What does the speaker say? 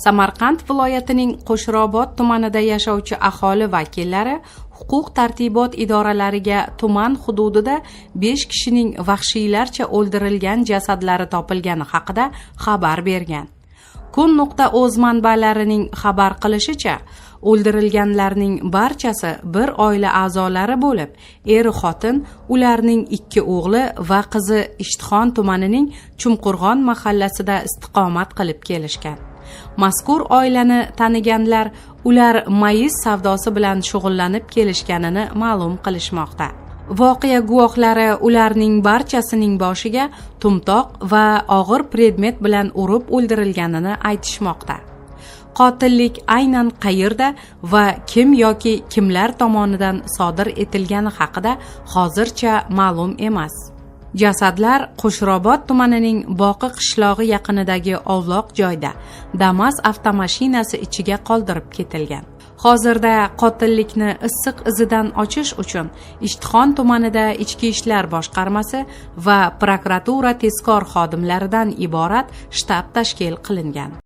Samarqand viloyatining Qo'shrobod tumanida yashovchi aholi vakillari huquq-tartibot idoralariga tuman hududida 5 kishining vahshiylarcha o'ldirilgan jasadlari topilgani haqida xabar bergan. Kun.uz manbalarining xabar qilishicha, o'ldirilganlarning barchasi bir oila a'zolari bo'lib, er-xotin, ularning 2 o'g'li va qizi Ishtixon tumanining Chumqurg'on mahallasida istiqomat qilib kelishgan. Mazkur oilani taniganlar ular mayiz savdosi bilan shug'ullanib kelishganini ma'lum qilishmoqda. Voqea guvohlari ularning barchasining boshiga tumtoq va og'ir predmet bilan urib o'ldirilganini aytishmoqda. Qotillik aynan qayerda va kim yoki kimlar tomonidan sodir etilgani haqida hozircha ma'lum emas. Jasadlar Qo'shrobod tumanining Boqi qishlog'i yaqinidagi ovloq joyda Damas avtomashinasi ichiga qoldirib ketilgan. Hozirda qotillikni issiq izidan ochish uchun Ishtixon tumanida Ichki ishlar boshqarmasi va prokuratura tezkor xodimlaridan iborat shtab tashkil qilingan.